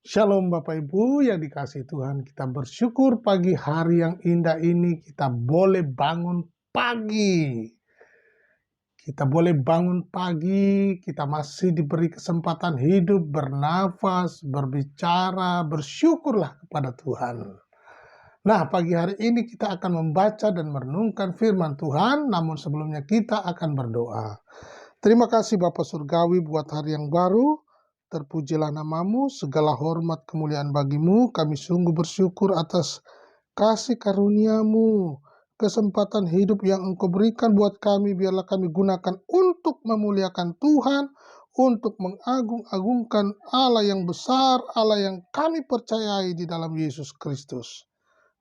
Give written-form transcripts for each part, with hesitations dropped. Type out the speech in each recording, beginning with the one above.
Shalom Bapak Ibu yang dikasihi Tuhan, kita bersyukur pagi hari yang indah ini kita boleh bangun pagi. Kita boleh bangun pagi, kita masih diberi kesempatan hidup, bernafas, berbicara, bersyukurlah kepada Tuhan. Nah, pagi hari ini kita akan membaca dan merenungkan firman Tuhan, namun sebelumnya kita akan berdoa. Terima kasih Bapa Surgawi buat hari yang baru. Terpujilah namamu, segala hormat kemuliaan bagimu. Kami sungguh bersyukur atas kasih karuniamu, kesempatan hidup yang engkau berikan buat kami. Biarlah kami gunakan untuk memuliakan Tuhan, untuk mengagung-agungkan Allah yang besar, Allah yang kami percayai di dalam Yesus Kristus.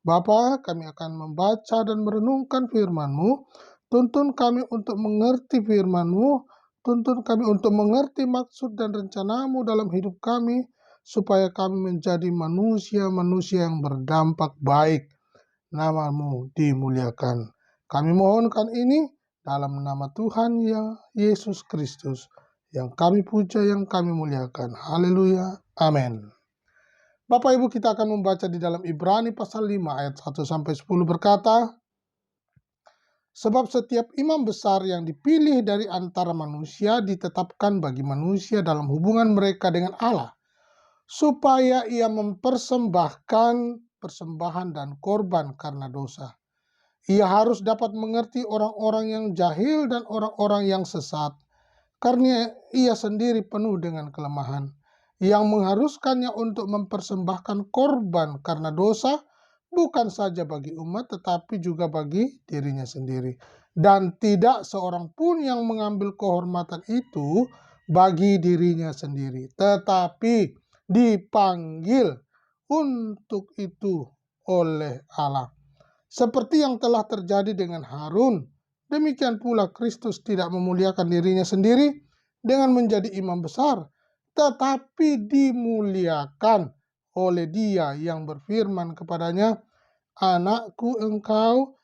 Bapa, kami akan membaca dan merenungkan firman-Mu. Tuntun kami untuk mengerti firman-Mu. Tuntun kami untuk mengerti maksud dan rencana-Mu dalam hidup kami, supaya kami menjadi manusia-manusia yang berdampak baik. Nama-Mu dimuliakan. Kami mohonkan ini dalam nama Tuhan yang Yesus Kristus, yang kami puja, yang kami muliakan. Haleluya. Amin. Bapak Ibu, kita akan membaca di dalam Ibrani pasal 5 ayat 1-10 berkata, sebab setiap imam besar yang dipilih dari antara manusia ditetapkan bagi manusia dalam hubungan mereka dengan Allah, supaya ia mempersembahkan persembahan dan korban karena dosa. Ia harus dapat mengerti orang-orang yang jahil dan orang-orang yang sesat, karena ia sendiri penuh dengan kelemahan, yang mengharuskannya untuk mempersembahkan korban karena dosa, bukan saja bagi umat, tetapi juga bagi dirinya sendiri. Dan tidak seorang pun yang mengambil kehormatan itu bagi dirinya sendiri, tetapi dipanggil untuk itu oleh Allah. Seperti yang telah terjadi dengan Harun, demikian pula Kristus tidak memuliakan dirinya sendiri dengan menjadi imam besar, tetapi dimuliakan oleh Dia yang berfirman kepadanya, "Anakku, engkau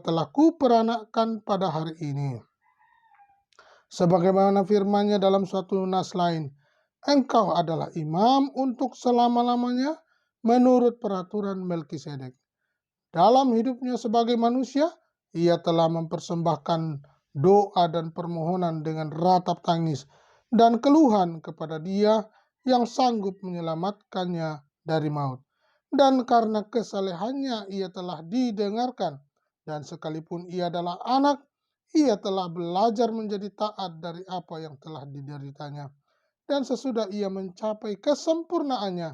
telah kuperanakkan pada hari ini." Sebagaimana firman-Nya dalam suatu nas lain, "Engkau adalah imam untuk selama-lamanya menurut peraturan Melkisedek." Dalam hidupnya sebagai manusia, ia telah mempersembahkan doa dan permohonan dengan ratap tangis dan keluhan kepada Dia yang sanggup menyelamatkannya dari maut. Dan karena kesalehannya ia telah didengarkan, dan sekalipun ia adalah anak, ia telah belajar menjadi taat dari apa yang telah dideritanya. Dan sesudah ia mencapai kesempurnaannya,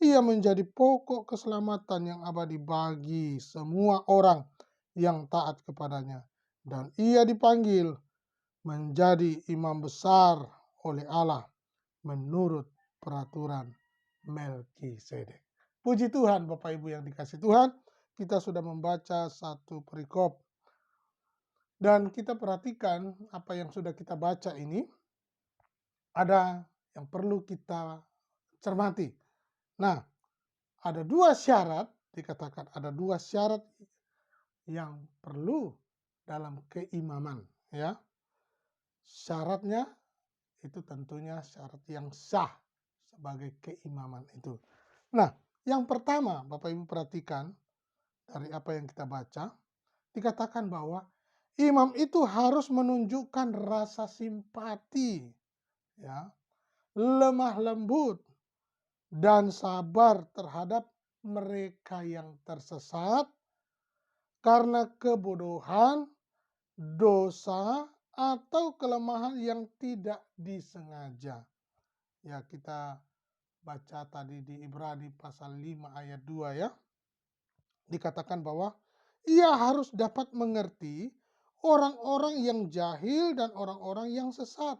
ia menjadi pokok keselamatan yang abadi bagi semua orang yang taat kepadanya. Dan ia dipanggil menjadi imam besar oleh Allah menurut peraturan Melkisedek. Puji Tuhan Bapak Ibu yang dikasihi Tuhan, kita sudah membaca satu perikop. Dan kita perhatikan apa yang sudah kita baca ini, ada yang perlu kita cermati. Nah, ada dua syarat, dikatakan ada dua syarat yang perlu dalam keimaman, ya. Syaratnya itu tentunya syarat yang sah sebagai keimaman itu. Nah, yang pertama Bapak Ibu perhatikan dari apa yang kita baca, dikatakan bahwa imam itu harus menunjukkan rasa simpati, ya, lemah lembut dan sabar terhadap mereka yang tersesat karena kebodohan, dosa, atau kelemahan yang tidak disengaja. Ya, kita baca tadi di Ibrani pasal 5 ayat 2 ya. Dikatakan bahwa ia harus dapat mengerti orang-orang yang jahil dan orang-orang yang sesat,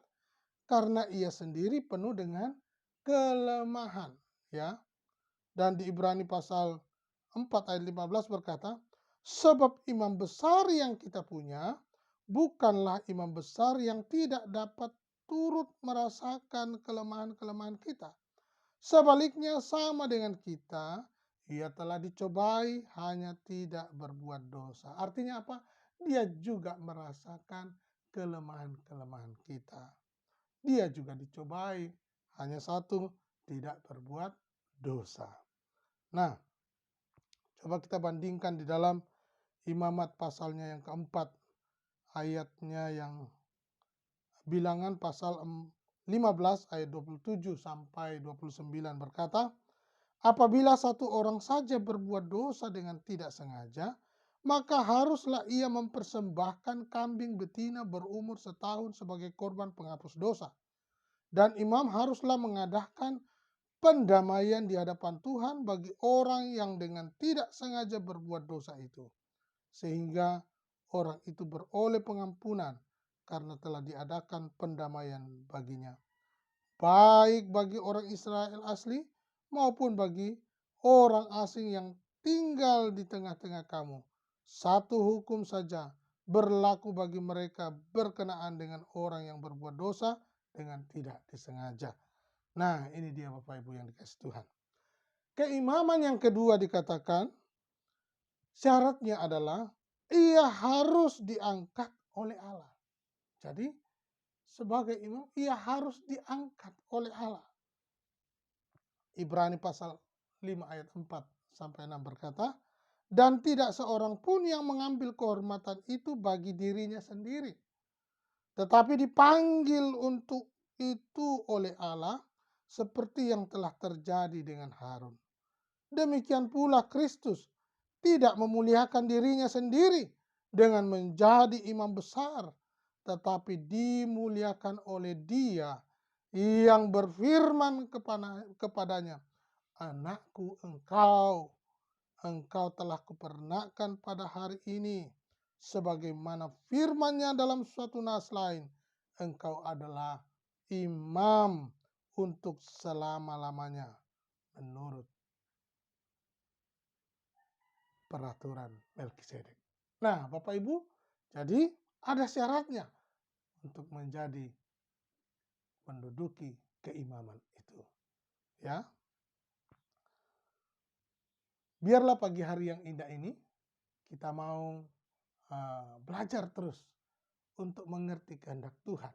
karena ia sendiri penuh dengan kelemahan, ya. Dan di Ibrani pasal 4 ayat 15 berkata, sebab imam besar yang kita punya bukanlah imam besar yang tidak dapat turut merasakan kelemahan-kelemahan kita. Sebaliknya sama dengan kita, ia telah dicobai hanya tidak berbuat dosa. Artinya apa? Dia juga merasakan kelemahan-kelemahan kita. Dia juga dicobai, hanya satu, tidak berbuat dosa. Nah, coba kita bandingkan di dalam Imamat pasalnya yang keempat, ayatnya yang Bilangan pasal 15 ayat 27 sampai 29 berkata, apabila satu orang saja berbuat dosa dengan tidak sengaja, maka haruslah ia mempersembahkan kambing betina berumur setahun sebagai korban penghapus dosa. Dan imam haruslah mengadakan pendamaian di hadapan Tuhan bagi orang yang dengan tidak sengaja berbuat dosa itu, sehingga orang itu beroleh pengampunan karena telah diadakan pendamaian baginya, baik bagi orang Israel asli maupun bagi orang asing yang tinggal di tengah-tengah kamu. Satu hukum saja berlaku bagi mereka berkenaan dengan orang yang berbuat dosa dengan tidak disengaja. Nah, ini dia Bapak Ibu yang dikasih Tuhan. Keimaman yang kedua dikatakan, syaratnya adalah ia harus diangkat oleh Allah. Jadi, sebagai imam, ia harus diangkat oleh Allah. Ibrani pasal 5 ayat 4 sampai 6 berkata, dan tidak seorang pun yang mengambil kehormatan itu bagi dirinya sendiri, tetapi dipanggil untuk itu oleh Allah, seperti yang telah terjadi dengan Harun. Demikian pula Kristus tidak memuliakan dirinya sendiri dengan menjadi imam besar, tetapi dimuliakan oleh Dia yang berfirman kepadanya, anakku, engkau telah kupernakkan pada hari ini, sebagaimana firman-Nya dalam suatu nas lain, engkau adalah imam untuk selama-lamanya menurut peraturan Melkisedek. Nah, Bapak Ibu, jadi ada syaratnya untuk menduduki keimaman itu. Ya. Biarlah pagi hari yang indah ini kita mau belajar terus untuk mengerti kehendak Tuhan.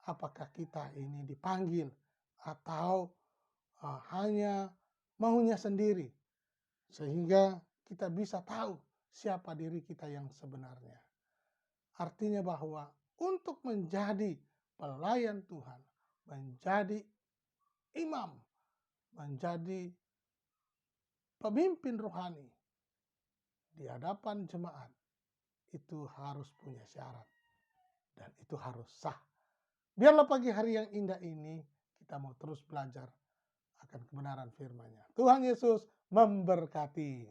Apakah kita ini dipanggil atau hanya maunya sendiri, sehingga kita bisa tahu siapa diri kita yang sebenarnya. Artinya bahwa untuk menjadi pelayan Tuhan, menjadi imam, menjadi pemimpin rohani di hadapan jemaat, itu harus punya syarat dan itu harus sah. Biarlah pagi hari yang indah ini kita mau terus belajar akan kebenaran firman-Nya. Tuhan Yesus memberkati.